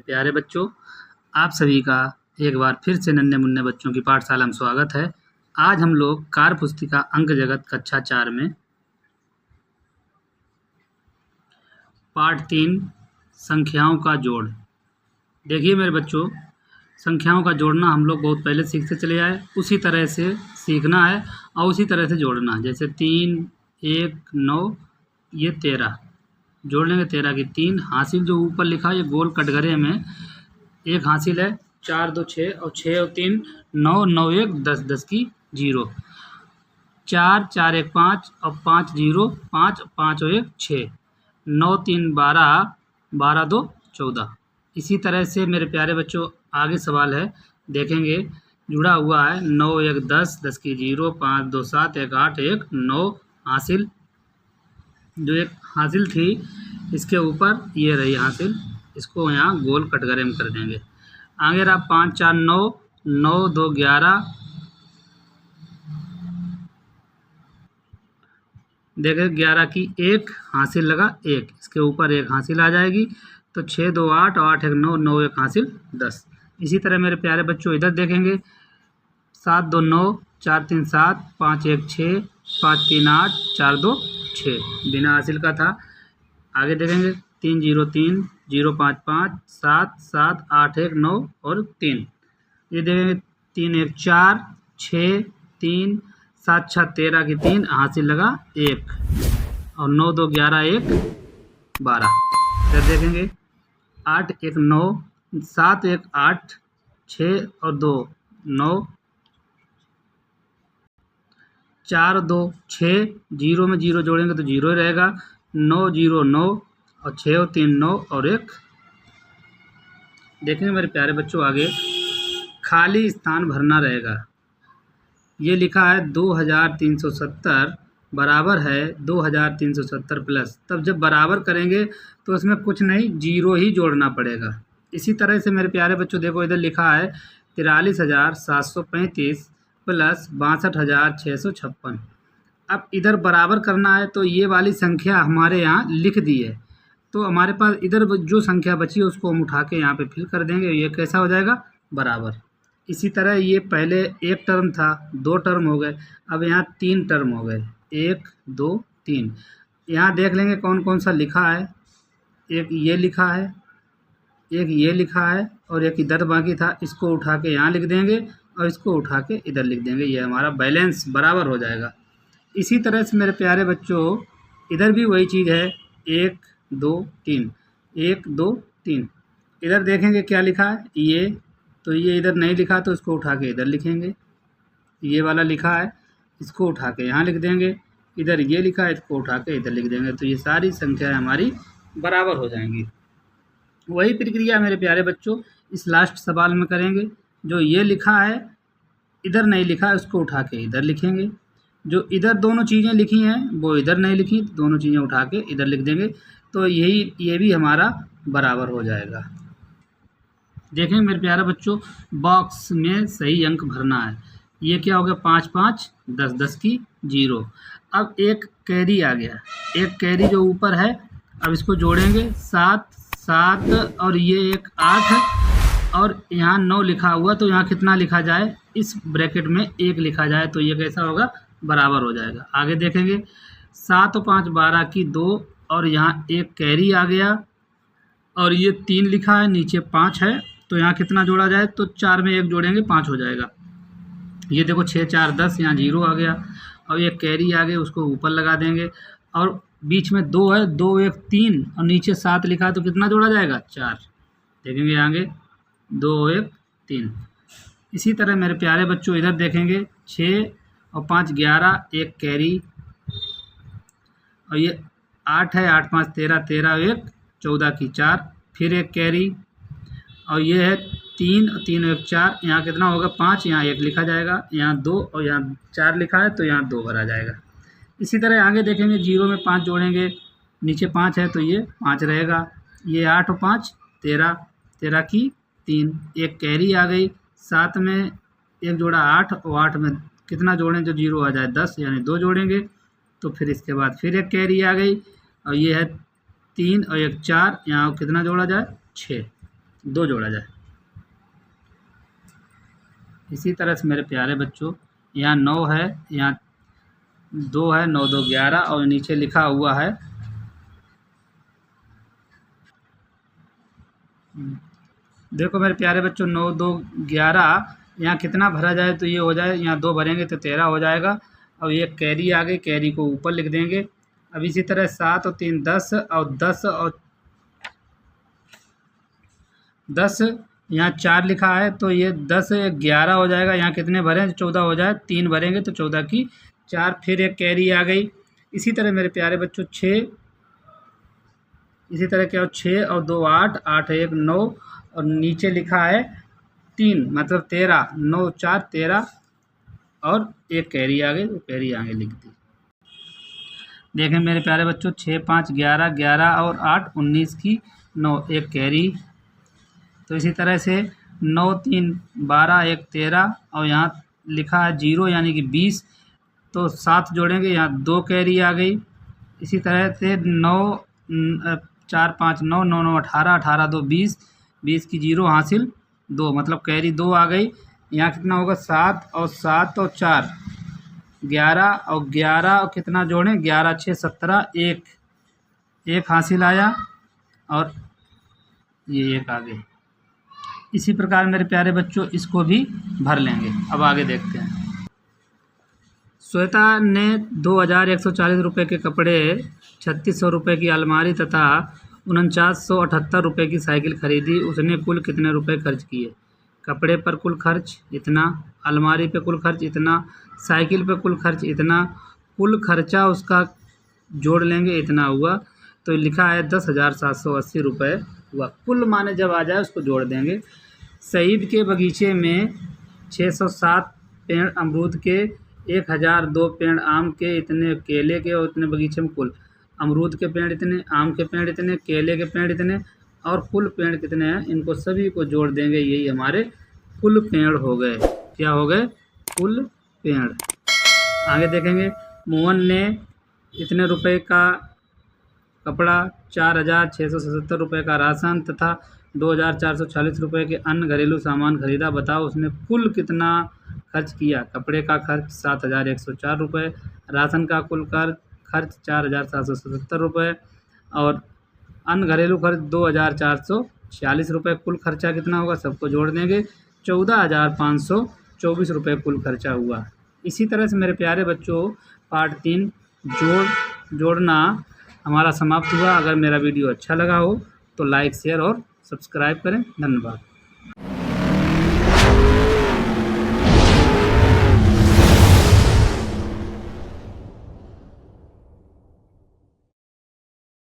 प्यारे बच्चों, आप सभी का एक बार फिर से नन्हे मुन्ने बच्चों की पाठशाला में स्वागत है। आज हम लोग कार्य पुस्तिका अंक जगत कक्षा 4 में पाठ 3 संख्याओं का जोड़। देखिए मेरे बच्चों, संख्याओं का जोड़ना हम लोग बहुत पहले सीखते चले आए, उसी तरह से सीखना है और उसी तरह से जोड़ना है। जैसे 3, 1, 9, ये 13 जोड़ लेंगे। 13 की 3 हासिल, जो ऊपर लिखा है ये गोल कटघरे में 1 हासिल है। 4, 2, 6 और 6 और 3 9, 9, 1 10, 10 की 0। 4, 4, 1 5 और 5 0, 5, 5 और 1 6, 9, 3 12, 12, 2 14। इसी तरह से मेरे प्यारे बच्चों आगे सवाल है, देखेंगे जुड़ा हुआ है। 9, 1 10, 10 की 0, 5, 2 7, 1 8, 1 9 हासिल। जो एक हासिल थी इसके ऊपर ये रही हासिल, इसको यहाँ गोल कटघरे में कर देंगे। आगे रहा 5, 4 9, 9, 2 11। देखें 11 की 1 हासिल लगा, 1 इसके ऊपर 1 हासिल आ जाएगी। तो 6, 2 8 और 8, 1 9, 9 1 हासिल 10। इसी तरह मेरे प्यारे बच्चों इधर देखेंगे 7, 2 9, 4, 3 7, 5, 1 6, 5, 3 8, 4, 2 6 बिना हासिल का था। आगे देखेंगे 3, 0 3, 0 5 5, 7 7, 8 1 9 और 3। ये देखेंगे 3 1 4, 6 3, 7 6 13 की 3 हासिल लगा 1 और 9 2 11 1 12। फिर देखेंगे 8 1 9, 7 1 8, 6 और 2 9, 4 2 6, 0 में 0 जोड़ेंगे तो 0 ही रहेगा। 9 0 9 और 6 और 3 9 और 1। देखेंगे मेरे प्यारे बच्चों आगे खाली स्थान भरना रहेगा। ये लिखा है 2370 बराबर है 2370 प्लस। तब जब बराबर करेंगे तो उसमें कुछ नहीं, 0 ही जोड़ना पड़ेगा। इसी तरह से मेरे प्यारे बच्चों देखो इधर लिखा है 43,735 प्लस 62,656। अब इधर बराबर करना है तो ये वाली संख्या हमारे यहाँ लिख दी है, तो हमारे पास इधर जो संख्या बची है उसको हम उठा के यहाँ पे फिल कर देंगे। ये कैसा हो जाएगा? बराबर। इसी तरह ये पहले एक टर्म था, 2 टर्म हो गए, अब यहाँ 3 टर्म हो गए, 1 2 3। यहाँ देख लेंगे कौन कौन सा लिखा है। एक ये लिखा है, एक ये लिखा है और एक इधर बाकी था। इसको उठा के यहाँ लिख देंगे और इसको उठा के इधर लिख देंगे। ये हमारा बैलेंस बराबर हो जाएगा। इसी तरह से मेरे प्यारे बच्चों इधर भी वही चीज़ है, 1 2 3, 1 2 3। इधर देखेंगे क्या लिखा है, ये तो ये इधर नहीं लिखा तो इसको उठा के इधर लिखेंगे। ये वाला लिखा है, इसको उठा के यहाँ लिख देंगे। इधर ये लिखा है, इसको उठा के इधर लिख देंगे। तो ये सारी संख्याएं हमारी बराबर हो जाएंगी। वही प्रक्रिया मेरे प्यारे बच्चों इस लास्ट सवाल में करेंगे। जो ये लिखा है इधर नहीं लिखा है, उसको उठा के इधर लिखेंगे। जो इधर दोनों चीज़ें लिखी हैं वो इधर नहीं लिखी, दोनों चीज़ें उठा के इधर लिख देंगे। तो ये भी हमारा बराबर हो जाएगा। देखें मेरे प्यारे बच्चों बॉक्स में सही अंक भरना है। ये क्या हो गया? 5 5 10, 10 की 0। अब एक कैरी आ गया, एक कैरी जो ऊपर है, अब इसको जोड़ेंगे 7 7 और ये एक 8 और यहाँ 9 लिखा हुआ, तो यहाँ कितना लिखा जाए? इस ब्रैकेट में 1 लिखा जाए तो ये कैसा होगा? बराबर हो जाएगा। आगे देखेंगे 7 और 5 12 की 2 और यहाँ एक कैरी आ गया और ये 3 लिखा है, नीचे 5 है, तो यहाँ कितना जोड़ा जाए? तो 4 में 1 जोड़ेंगे 5 हो जाएगा। ये देखो 6 4 10, यहाँ 0 आ गया और ये कैरी आ गई, उसको ऊपर लगा देंगे और बीच में 2 है, 2 1 3 और नीचे 7 लिखा है, तो कितना जोड़ा जाएगा? 4। देखेंगे आगे 2 1 3। इसी तरह मेरे प्यारे बच्चों इधर देखेंगे 6 और 5 11, एक कैरी और ये 8 है, 8 5 13, 13 1 14 की 4, फिर एक कैरी और ये है 3 और 3 1 4, यहाँ कितना होगा? 5, यहाँ 1 लिखा जाएगा, यहाँ 2 और यहाँ 4 लिखा है, तो यहाँ 2 भरा जाएगा। इसी तरह आगे देखेंगे 0 में 5 जोड़ेंगे, नीचे 5 है तो ये 5 रहेगा। ये 8 और 5 13, 13 की 3, एक कैरी आ गई। 7 में 1 जोड़ा 8 और 8 में कितना जोड़ें जो 0 आ जाए? 10, यानी 2 जोड़ेंगे। तो फिर इसके बाद फिर एक कैरी आ गई और ये है 3 और 1 4, यहाँ कितना जोड़ा जाए? 6। 2 जोड़ा जाए। इसी तरह से मेरे प्यारे बच्चों यहाँ 9 है, यहाँ 2 है, 9 2 11 और नीचे लिखा हुआ है देखो मेरे प्यारे बच्चों 9 2 11 यहाँ कितना भरा जाए तो ये हो जाए, यहाँ 2 भरेंगे तो 13 हो जाएगा। और ये कैरी आ गई, कैरी को ऊपर लिख देंगे। अब इसी तरह 7 और 3 10 और 10 और 10 यहाँ 4 लिखा है तो ये 10 11 हो जाएगा। यहाँ कितने भरें 14 हो जाए, 3 भरेंगे तो 14 की 4, फिर एक कैरी आ गई। इसी तरह मेरे प्यारे बच्चों 6, इसी तरह क्या हो 6 और 2 8, 8 1 9 और नीचे लिखा है 3 मतलब 13, 9 4 13 और एक कैरी आ गई तो कैरी आगे लिख दी। देखें मेरे प्यारे बच्चों 6 5 11 11 और 8 19 की 9 एक कैरी। तो इसी तरह से 9 3 12 1 13 और यहाँ लिखा है 0 यानी कि 20 तो 7 जोड़ेंगे, यहाँ 2 कैरी आ गई। इसी तरह से 9 4 5 9 9 9 18 18 2 20 20 की 0 हासिल 2 मतलब कैरी 2 आ गई। यहाँ कितना होगा 7 और 7 और 4 11 और 11 और कितना जोड़ें 11 6 17 एक हासिल आया और ये एक आ गई। इसी प्रकार मेरे प्यारे बच्चों इसको भी भर लेंगे। अब आगे देखते हैं। श्वेता ने 2140 रुपये के कपड़े, 3600 रुपये की अलमारी तथा 4978 रुपये की साइकिल खरीदी। उसने कुल कितने रुपए खर्च किए? कपड़े पर कुल खर्च इतना, अलमारी पे कुल खर्च इतना, साइकिल पे कुल खर्च इतना, कुल खर्चा उसका जोड़ लेंगे इतना हुआ। तो लिखा है 10,780 रुपये हुआ। कुल माने जब आ जाए उसको जोड़ देंगे। सईद के बगीचे में 607 पेड़ अमरूद के, 1002 पेड़ आम के, इतने केले के और इतने बगीचे में कुल अमरूद के पेड़ इतने, आम के पेड़ इतने, केले के पेड़ इतने और कुल पेड़ कितने हैं इनको सभी को जोड़ देंगे। यही हमारे कुल पेड़ हो गए। क्या हो गए? कुल पेड़। आगे देखेंगे। मोहन ने इतने रुपए का कपड़ा, 4,677 रुपये का राशन तथा 2,440 रुपये के अन्य घरेलू सामान खरीदा। बताओ उसने कुल कितना खर्च किया? कपड़े का खर्च 7,104 रुपये, राशन का कुल खर्च 4,777 रुपये और अन्य घरेलू खर्च 2,440 रुपये। कुल खर्चा कितना होगा सबको जोड़ देंगे। 14,524 रुपये कुल खर्चा हुआ। इसी तरह से मेरे प्यारे बच्चों पार्ट 3 जोड़ना हमारा समाप्त हुआ। अगर मेरा वीडियो अच्छा लगा हो तो लाइक शेयर और सब्सक्राइब करें। धन्यवाद।